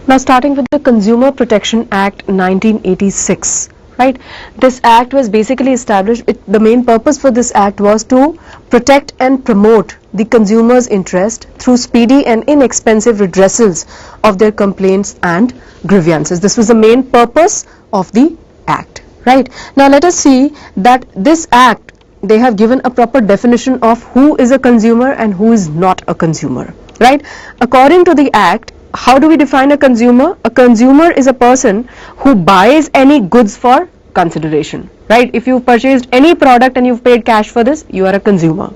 Now starting with the Consumer Protection Act 1986, right? This act was basically established, the main purpose for this act was to protect and promote the consumer's interest through speedy and inexpensive redressals of their complaints and grievances. This was the main purpose of the act, right? Now let us see that this act, they have given a proper definition of who is a consumer and who is not a consumer, right? According to the act, how do we define a consumer? A consumer is a person who buys any goods for consideration, right? If you've purchased any product and you've paid cash for this, you are a consumer.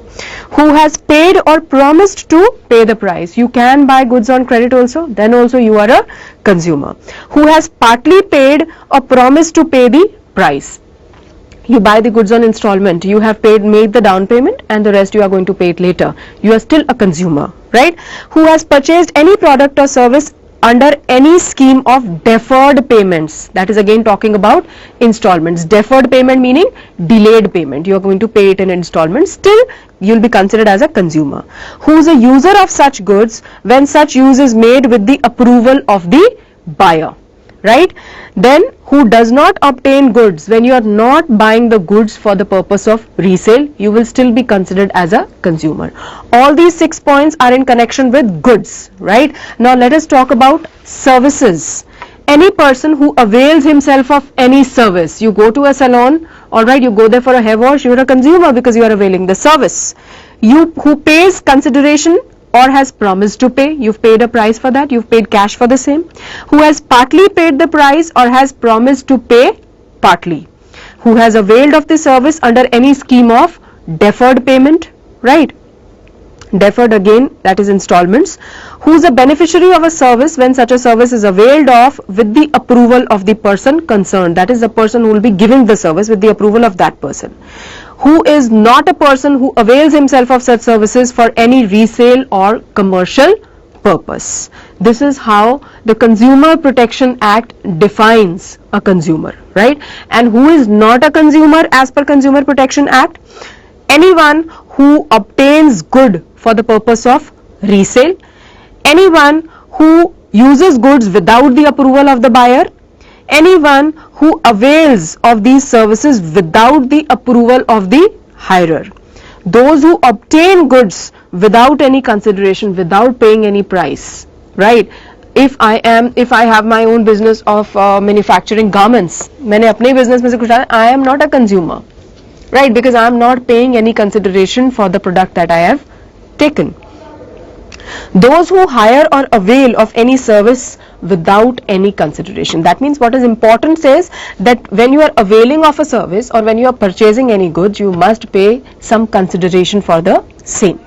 Who has paid or promised to pay the price. You can buy goods on credit also, then also you are a consumer. Who has partly paid or promised to pay the price. You buy the goods on installment, you have made the down payment and the rest you are going to pay it later. You are still a consumer, right? Who has purchased any product or service under any scheme of deferred payments. That is again talking about installments. Deferred payment meaning delayed payment. You are going to pay it in installments. Still, you will be considered as a consumer. Who is a user of such goods when such use is made with the approval of the buyer, right? Then who does not obtain goods when you are not buying the goods for the purpose of resale, you will still be considered as a consumer. All these 6 points are in connection with goods, right? Now let us talk about services. Any person who avails himself of any service, you go to a salon, alright, you go there for a hair wash, you are a consumer because you are availing the service. You who pays consideration or has promised to pay, you've paid a price for that, you've paid cash for the same. Who has partly paid the price or has promised to pay partly. Who has availed of the service under any scheme of deferred payment, right? Deferred again, that is installments. Who is a beneficiary of a service when such a service is availed of with the approval of the person concerned. That is the person who will be giving the service with the approval of that person. Who is not a person who avails himself of such services for any resale or commercial purpose. This is how the Consumer Protection Act defines a consumer, right? And who is not a consumer as per Consumer Protection Act? Anyone who obtains good for the purpose of resale, anyone who uses goods without the approval of the buyer, anyone who avails of these services without the approval of the hirer. Those who obtain goods without any consideration, without paying any price, right? If I have my own business of manufacturing garments, मैंने अपने business में से कुछ डाला, I am not a consumer, right? Because I am not paying any consideration for the product that I have taken. Those who hire or avail of any service without any consideration. That means what is important says that when you are availing of a service or when you are purchasing any goods, you must pay some consideration for the same,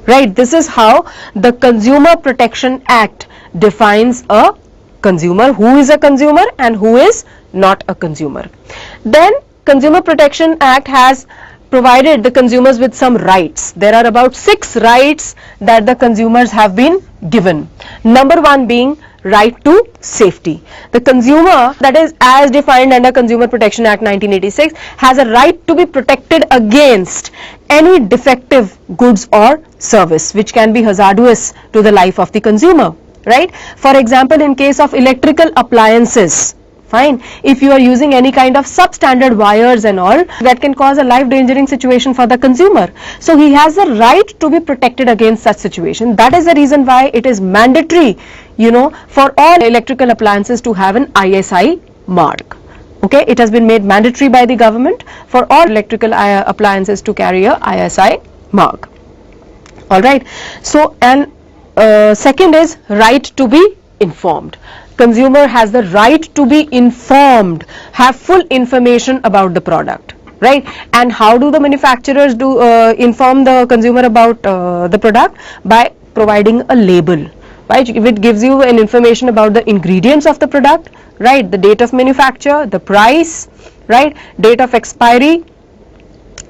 right? This is how the Consumer Protection Act defines a consumer, who is a consumer and who is not a consumer. Then Consumer Protection Act has provided the consumers with some rights. There are about 6 rights that the consumers have been given. Number 1 being right to safety. The consumer, that is as defined under Consumer Protection Act 1986, has a right to be protected against any defective goods or service which can be hazardous to the life of the consumer, right? For example, in case of electrical appliances, fine, if you are using any kind of substandard wires and all, that can cause a life-endangering situation for the consumer. So he has the right to be protected against such situation. That is the reason why it is mandatory, for all electrical appliances to have an ISI mark. Okay, it has been made mandatory by the government for all electrical appliances to carry a ISI mark. All right. So, and second is right to be informed. Consumer has the right to be informed, have full information about the product, right? And how do the manufacturers inform the consumer about the product? By providing a label, right? It gives you an information about the ingredients of the product, right? The date of manufacture, the price, right? Date of expiry,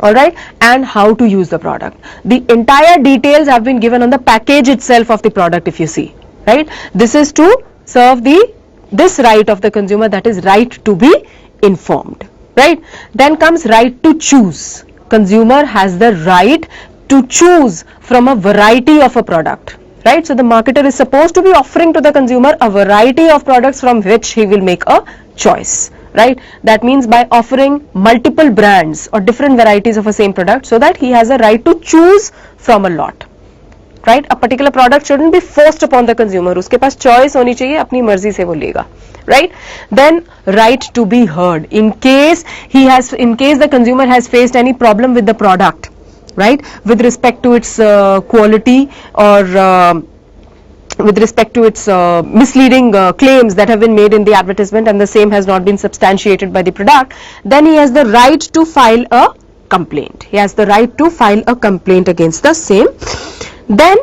all right, and how to use the product. The entire details have been given on the package itself of the product, if you see, right? This is to serve this right of the consumer, that is right to be informed, right? Then comes right to choose. Consumer has the right to choose from a variety of a product, right? So the marketer is supposed to be offering to the consumer a variety of products from which he will make a choice, right? That means by offering multiple brands or different varieties of a same product, so that he has a right to choose from a lot, right? A particular product shouldn't be forced upon the consumer. उसके पास choice होनी चाहिए, अपनी मर्जी से वो लेगा, right? Then right to be heard in case the consumer has faced any problem with the product, right? With respect to its quality or with respect to its misleading claims that have been made in the advertisement and the same has not been substantiated by the product, then he has the right to file a complaint. He has the right to file a complaint against the same. Then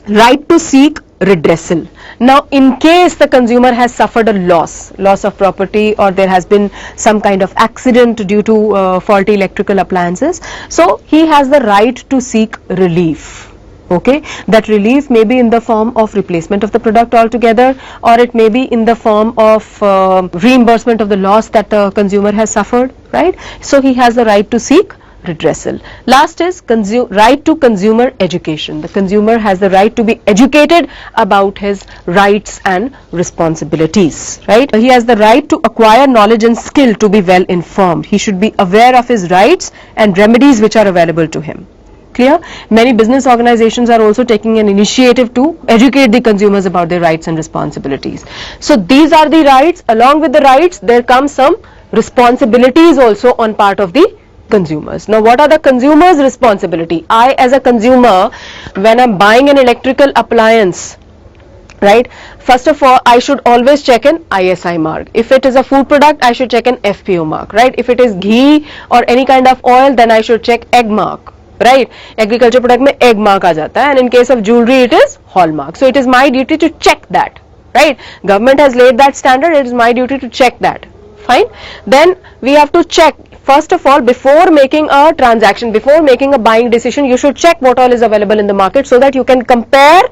right to seek redressal. Now in case the consumer has suffered a loss of property, or there has been some kind of accident due to faulty electrical appliances, so he has the right to seek relief. Okay, that relief may be in the form of replacement of the product altogether, or it may be in the form of reimbursement of the loss that the consumer has suffered, right? So he has the right to seek redressal. Last is right to consumer education. The consumer has the right to be educated about his rights and responsibilities, right? He has the right to acquire knowledge and skill to be well informed. He should be aware of his rights and remedies which are available to him. Clear? Many business organizations are also taking an initiative to educate the consumers about their rights and responsibilities. So these are the rights. Along with the rights, there comes some responsibilities also on part of the consumers. Now what are the consumer's responsibility? I as a consumer, when I'm buying an electrical appliance, right, first of all I should always check an ISI mark. If it is a food product, I should check an FPO mark, right? If it is ghee or any kind of oil, then I should check egg mark, right? Agriculture product mein egg mark aa jata hai, and in case of jewelry it is hallmark. So it is my duty to check that, right? Government has laid that standard, it is my duty to check that. Fine. Then we have to check, first of all, before making a transaction, before making a buying decision, you should check what all is available in the market, so that you can compare,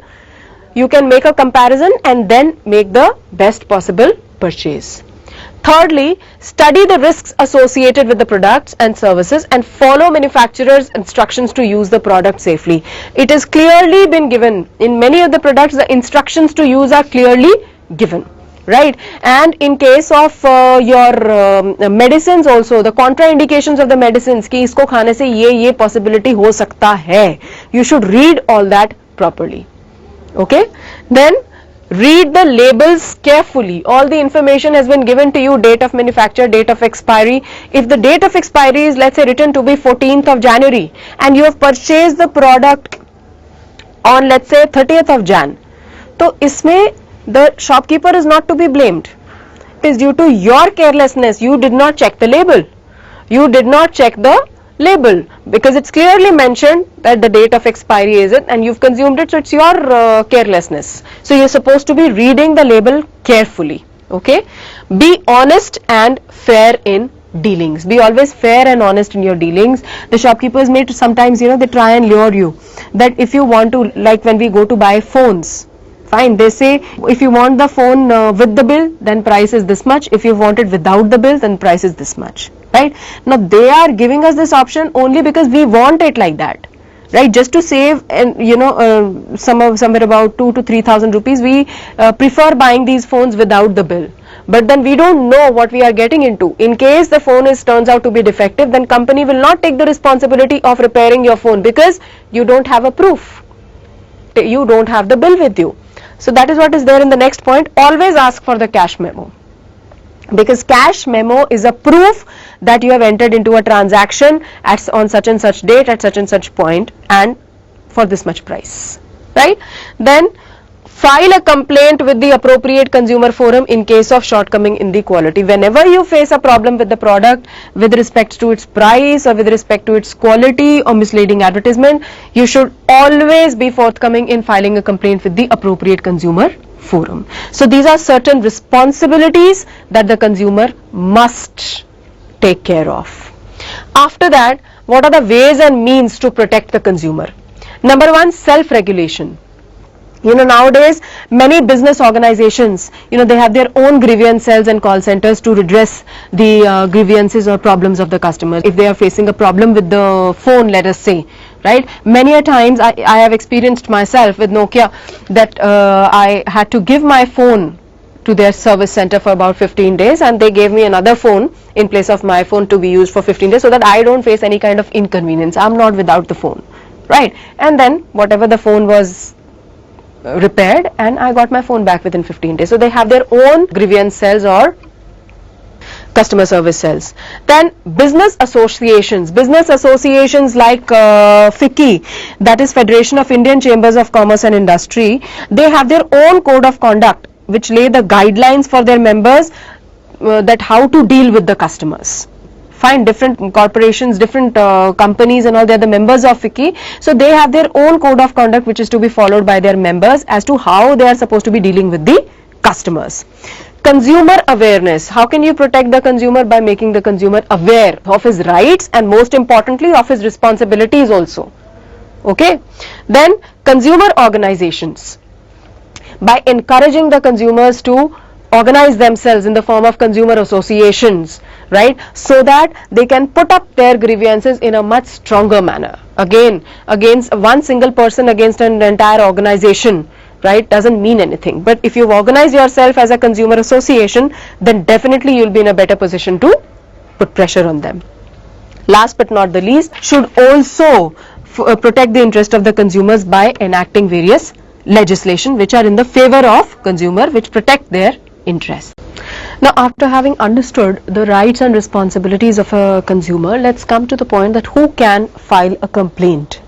you can make a comparison and then make the best possible purchase. Thirdly, study the risks associated with the products and services and follow manufacturers' instructions to use the product safely. It is clearly been given in many of the products, the instructions to use are clearly given, right? And in case of your medicines also, the contraindications of the medicines ki isko khane se ye possibility ho sakta hai, you should read all that properly. Okay? Then read the labels carefully. All the information has been given to you: date of manufacture, date of expiry. If the date of expiry is, let's say, written to be 14th of January and you have purchased the product on, let's say, 30th of Jan, so isme the shopkeeper is not to be blamed. It is due to your carelessness. You did not check the label. You did not check the label because it's clearly mentioned that the date of expiry is it, and you've consumed it, so it's your carelessness. So you're supposed to be reading the label carefully. Okay? Be honest and fair in dealings. Be always fair and honest in your dealings. The shopkeepers may sometimes, they try and lure you that if you want to, like when we go to buy phones, fine, they say if you want the phone with the bill, then price is this much. If you want it without the bill, then price is this much, right? Now they are giving us this option only because we want it like that, right? Just to save, and somewhere about 2,000 to 3,000 rupees, we prefer buying these phones without the bill. But then we don't know what we are getting into. In case the phone turns out to be defective, then company will not take the responsibility of repairing your phone because you don't have a proof. You don't have the bill with you. So that is what is there in the next point. Always ask for the cash memo, because cash memo is a proof that you have entered into a transaction on such and such date at such and such point and for this much price, right? Then file a complaint with the appropriate consumer forum in case of shortcoming in the quality. Whenever you face a problem with the product with respect to its price or with respect to its quality or misleading advertisement, you should always be forthcoming in filing a complaint with the appropriate consumer forum. So these are certain responsibilities that the consumer must take care of. After that, what are the ways and means to protect the consumer? Number one, self-regulation. Nowadays many business organizations, they have their own grievance cells and call centers to redress the grievances or problems of the customers. If they are facing a problem with the phone, let us say, right? Many a times I have experienced myself with Nokia that I had to give my phone to their service center for about 15 days, and they gave me another phone in place of my phone to be used for 15 days so that I don't face any kind of inconvenience. I'm not without the phone, right? And then whatever the phone was repaired, and I got my phone back within 15 days. So they have their own grievance cells or customer service cells. Then business associations like FICCI, that is Federation of Indian Chambers of Commerce and Industry, they have their own code of conduct which lay the guidelines for their members that how to deal with the customers. Fine, different corporations, different companies and all, they are the members of FICCI, so they have their own code of conduct which is to be followed by their members as to how they are supposed to be dealing with the customers. Consumer awareness. How can you protect the consumer? By making the consumer aware of his rights and most importantly of his responsibilities also. Okay. Then consumer organizations. By encouraging the consumers to organize themselves in the form of consumer associations, right, so that they can put up their grievances in a much stronger manner. Again, against one single person against an entire organization, right, doesn't mean anything. But if you organize yourself as a consumer association, then definitely you'll be in a better position to put pressure on them. Last but not the least, should also protect the interest of the consumers by enacting various legislation which are in the favor of consumer, which protect their interests. Now, after having understood the rights and responsibilities of a consumer, let's come to the point that who can file a complaint.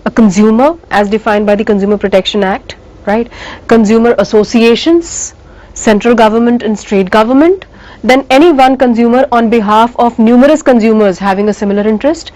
A consumer, as defined by the Consumer Protection Act, right? Consumer associations, central government and state government, then any one consumer on behalf of numerous consumers having a similar interest,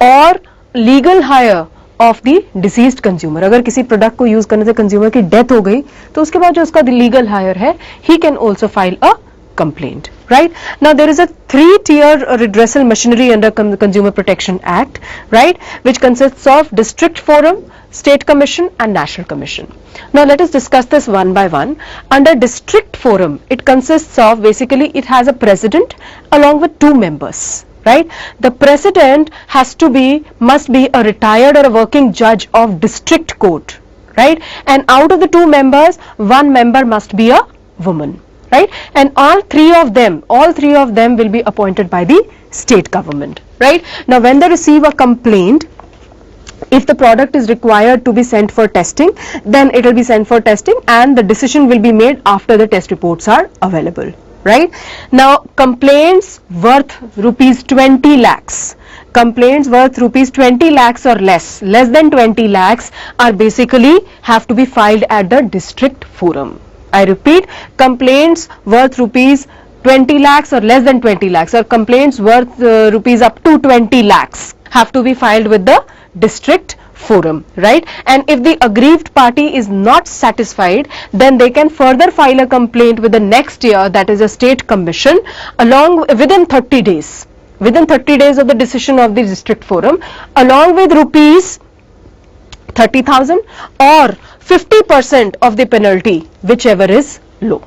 or legal hire of the deceased consumer. अगर किसी product को use करने से consumer की death हो गई तो उसके बाद जो उसका लीगल हायर है, he can also file a complaint, right? Now there is a three-tier redressal machinery under Consumer Protection Act, right, which consists of district forum, state commission and national commission. Now let us discuss this one by one. Under district forum, it consists of, basically it has a president along with two members, right? The president must be a retired or a working judge of district court, right? And out of the two members, one member must be a woman, right? And all three of them will be appointed by the state government, right? Now when they receive a complaint, if the product is required to be sent for testing, then it will be sent for testing and the decision will be made after the test reports are available, right? Now complaints worth rupees 20 lakhs, complaints worth rupees 20 lakhs or less than 20 lakhs are basically have to be filed at the district forum. I repeat, complaints worth rupees 20 lakhs or less than 20 lakhs or complaints worth rupees up to 20 lakhs have to be filed with the district forum, right? And if the aggrieved party is not satisfied, then they can further file a complaint with the next year, that is a state commission, within 30 days of the decision of the district forum, along with rupees 30,000 or 50% of the penalty, whichever is low.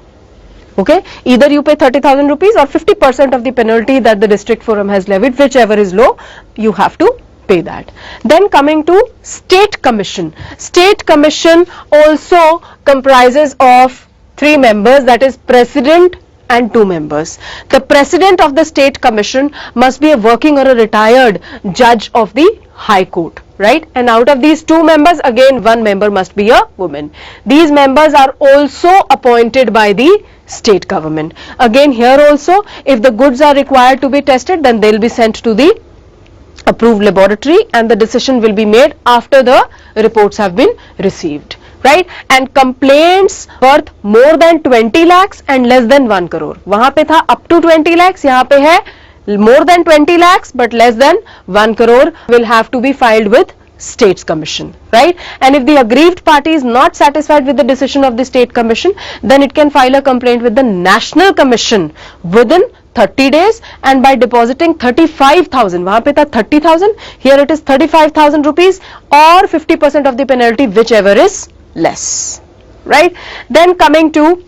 Okay, either you pay 30,000 rupees or 50% of the penalty that the district forum has levied, whichever is low, you have to pay that. Then coming to state commission. State commission also comprises of three members, that is president and two members. The president of the state commission must be a working or a retired judge of the high court, right? And out of these two members, again one member must be a woman. These members are also appointed by the state government. Again here also, if the goods are required to be tested, then they will be sent to the approved laboratory and the decision will be made after the reports have been received, right? And complaints worth more than 20 lakhs and less than 1 crore. वहाँ पे था up to 20 lakhs, यहाँ पे है more than 20 lakhs but less than 1 crore will have to be filed with States Commission, right? And if the aggrieved party is not satisfied with the decision of the State Commission, then it can file a complaint with the National Commission within 30 days and by depositing 35,000, वहाँ पे था 30,000, here it is 35,000 rupees or 50% of the penalty, whichever is less, right? Then coming to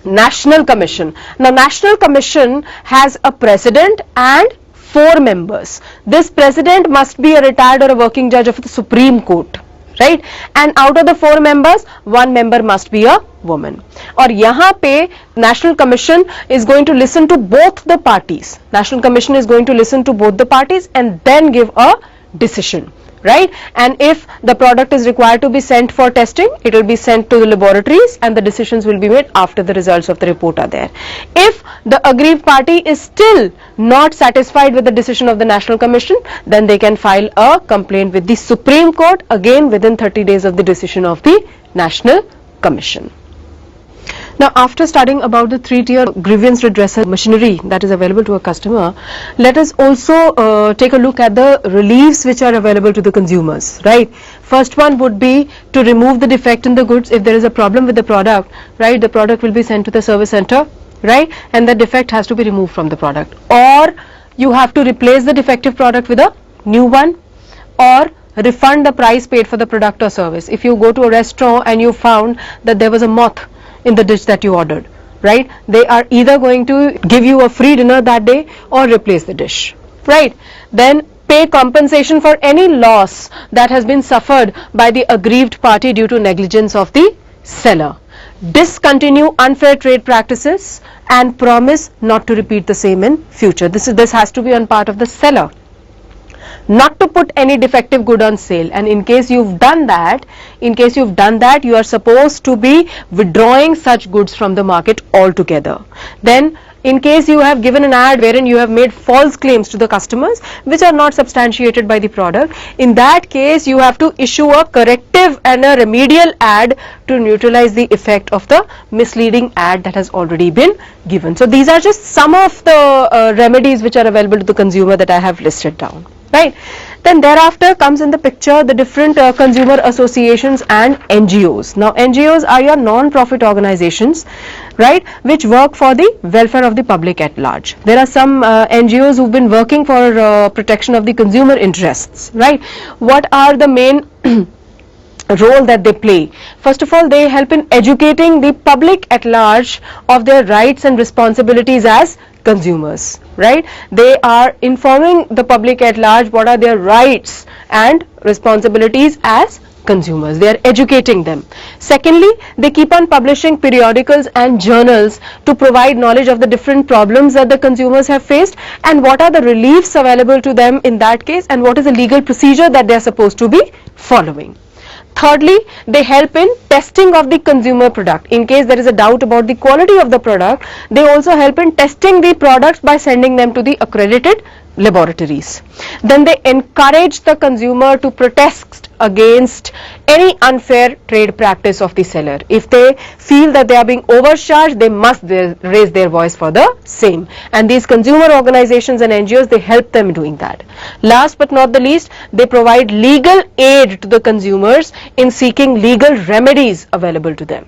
National Commission. Now National Commission has a president and 4 members. This president must be a retired or a working judge of the Supreme Court, right? And out of the 4 members, 1 member must be a woman. और यहाँ पे National Commission is going to listen to both the parties. National Commission is going to listen to both the parties and then give a decision, right? And if the product is required to be sent for testing, it will be sent to the laboratories and the decisions will be made after the results of the report are there. If the aggrieved party is still not satisfied with the decision of the National Commission, then they can file a complaint with the Supreme Court, again within 30 days of the decision of the National Commission. Now, after studying about the 3-tier grievance redressal machinery that is available to a customer, let us also take a look at the reliefs which are available to the consumers, right? First one would be to remove the defect in the goods. If there is a problem with the product, right, the product will be sent to the service center, right, and the defect has to be removed from the product, or you have to replace the defective product with a new one, or refund the price paid for the product or service. If you go to a restaurant and you found that there was a moth in the dish that you ordered, right, they are either going to give you a free dinner that day or replace the dish, right? Then pay compensation for any loss that has been suffered by the aggrieved party due to negligence of the seller. Discontinue unfair trade practices and promise not to repeat the same in future. This has to be on part of the seller. Not to put any defective good on sale, and in case you've done that, you are supposed to be withdrawing such goods from the market altogether. Then in case you have given an ad wherein you have made false claims to the customers which are not substantiated by the product, in that case you have to issue a corrective and a remedial ad to neutralize the effect of the misleading ad that has already been given. So these are just some of the remedies which are available to the consumer that I have listed down, right? Then thereafter comes in the picture the different consumer associations and NGOs. Now NGOs are your non-profit organizations, right, which work for the welfare of the public at large. There are some NGOs who've been working for protection of the consumer interests, right? What are the main role that they play? First of all, they help in educating the public at large of their rights and responsibilities as consumers, right? They are informing the public at large what are their rights and responsibilities as consumers. They are educating them. Secondly, they keep on publishing periodicals and journals to provide knowledge of the different problems that the consumers have faced and what are the reliefs available to them in that case and what is the legal procedure that they are supposed to be following. Thirdly, they help in testing of the consumer product. In case there is a doubt about the quality of the product, they also help in testing the products by sending them to the accredited laboratories. Then they encourage the consumer to protest against any unfair trade practice of the seller. If they feel that they are being overcharged, they must raise their voice for the same. And these consumer organizations and NGOs, they help them doing that. Last but not the least, they provide legal aid to the consumers in seeking legal remedies available to them.